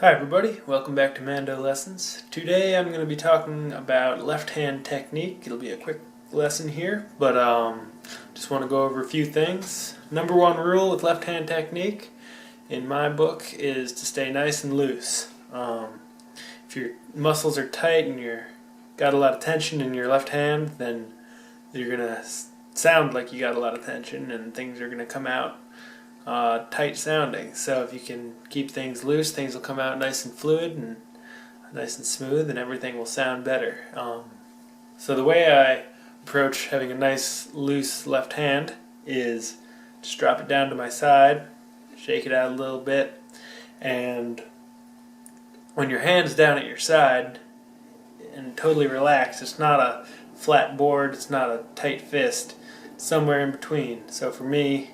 Hi everybody, welcome back to Mando Lessons. Today I'm going to be talking about left hand technique. It'll be a quick lesson here, but just want to go over a few things. Number one rule with left hand technique in my book is to stay nice and loose. If your muscles are tight and you've got a lot of tension in your left hand, then you're going to sound like you got a lot of tension and things are going to come out tight sounding. So if you can keep things loose, things will come out nice and fluid and nice and smooth, and everything will sound better. So the way I approach having a nice loose left hand is just drop it down to my side, shake it out a little bit, and when your hand's down at your side and totally relaxed, it's not a flat board, it's not a tight fist, it's somewhere in between. So for me,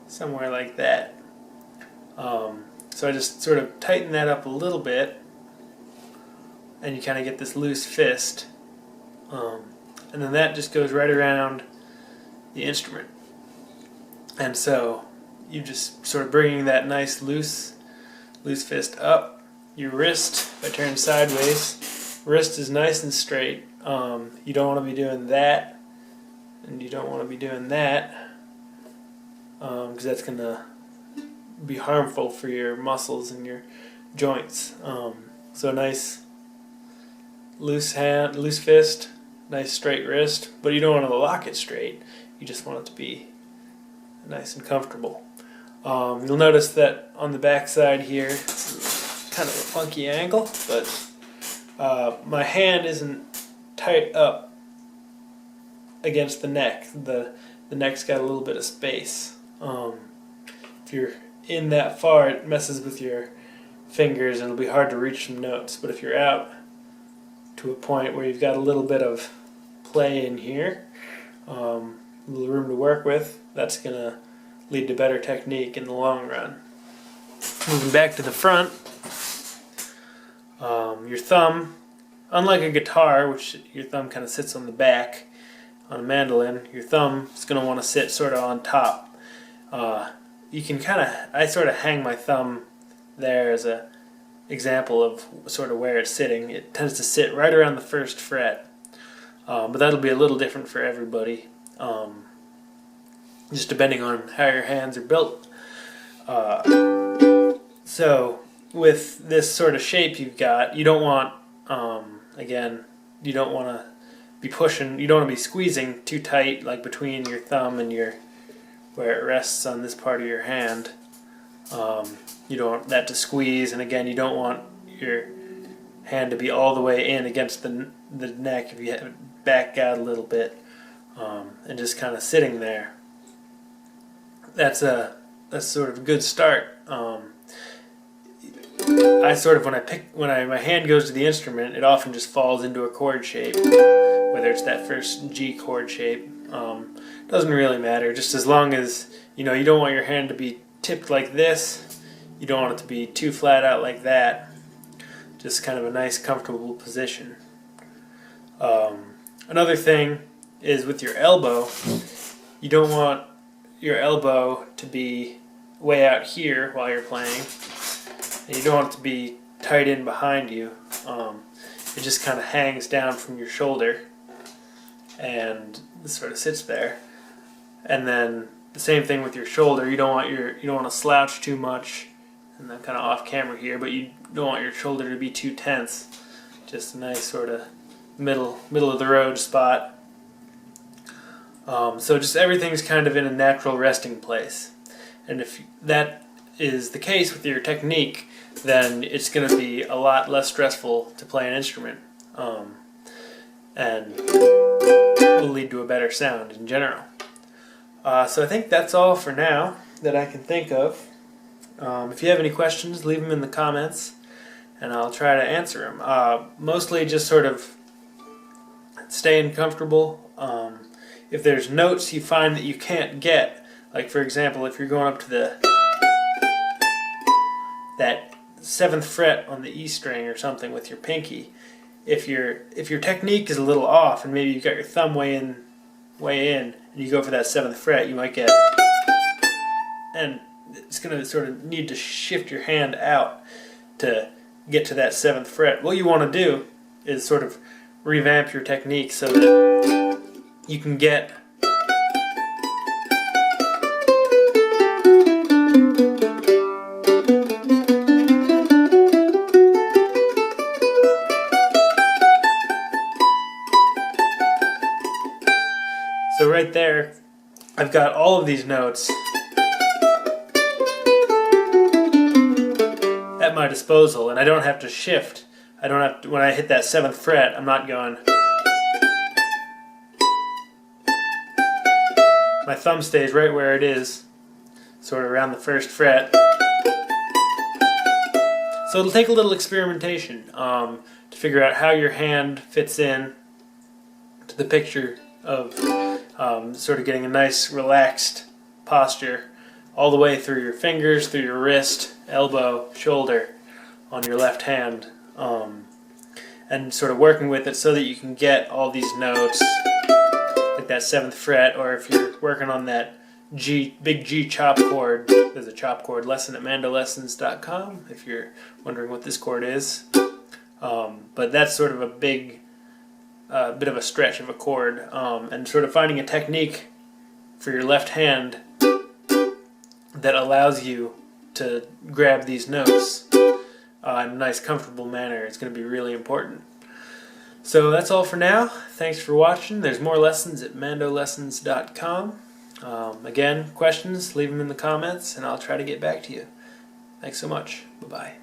somewhere like that. So I just sort of tighten that up a little bit, and you kind of get this loose fist, and then that just goes right around the instrument. And so you just sort of bringing that nice loose fist up. Your wrist, if I turn sideways, wrist is nice and straight. You don't want to be doing that, and you don't want to be doing that, because that's going to be harmful for your muscles and your joints. So nice loose hand, loose fist, nice straight wrist, but you don't want to lock it straight. You just want it to be nice and comfortable. You'll notice that on the back side here, it's kind of a funky angle, but my hand isn't tight up against the neck. The neck's got a little bit of space. If you're in that far, it messes with your fingers and it'll be hard to reach some notes. But if you're out to a point where you've got a little bit of play in here, a little room to work with, that's going to lead to better technique in the long run. Moving back to the front, your thumb, unlike a guitar, which your thumb kind of sits on the back, on a mandolin, your thumb is going to want to sit sort of on top. You can I sort of hang my thumb there as a example of sort of where it's sitting. It tends to sit right around the first fret, but that'll be a little different for everybody, just depending on how your hands are built. So with this sort of shape you've got, you don't want, again, you don't want to be pushing, you don't want to be squeezing too tight, like between your thumb and where it rests on this part of your hand. You don't want that to squeeze, and again, you don't want your hand to be all the way in against the neck if you have it back out a little bit, and just kind of sitting there. That's sort of a good start. I sort of, when my hand goes to the instrument, it often just falls into a chord shape, whether it's that first G chord shape. Doesn't really matter, just as long as you don't want your hand to be tipped like this, you don't want it to be too flat out like that, just kind of a nice comfortable position. Another thing is with your elbow, you don't want your elbow to be way out here while you're playing, and you don't want it to be tight in behind you. It just kind of hangs down from your shoulder and it sort of sits there. And then the same thing with your shoulder. You don't want to slouch too much, and I'm kind of off camera here, but you don't want your shoulder to be too tense. Just a nice sort of middle of the road spot. So just everything's kind of in a natural resting place. And if that is the case with your technique, then it's going to be a lot less stressful to play an instrument, and will lead to a better sound in general. So I think that's all for now that I can think of. If you have any questions, leave them in the comments, and I'll try to answer them. Mostly just sort of staying comfortable. If there's notes you find that you can't get, like for example, if you're going up to that 7th fret on the E string or something with your pinky, if your technique is a little off and maybe you've got your thumb way in and you go for that 7th fret, you might get, and it's going to sort of need to shift your hand out to get to that 7th fret. What you want to do is sort of revamp your technique so that you can get so right there I've got all of these notes at my disposal, and I don't have to shift. I don't have to, when I hit that 7th fret, I'm not going. My thumb stays right where it is, sort of around the 1st fret. So it'll take a little experimentation to figure out how your hand fits in to the picture of sort of getting a nice relaxed posture all the way through your fingers, through your wrist, elbow, shoulder on your left hand, and sort of working with it so that you can get all these notes like that 7th fret, or if you're working on that big G chop chord, there's a chop chord lesson at mandolessons.com if you're wondering what this chord is. But that's sort of a big bit of a stretch of a chord, and sort of finding a technique for your left hand that allows you to grab these notes in a nice comfortable manner. It's going to be really important. So that's all for now. Thanks for watching. There's more lessons at mandolessons.com. Again, questions, leave them in the comments and I'll try to get back to you. Thanks so much. Bye-bye.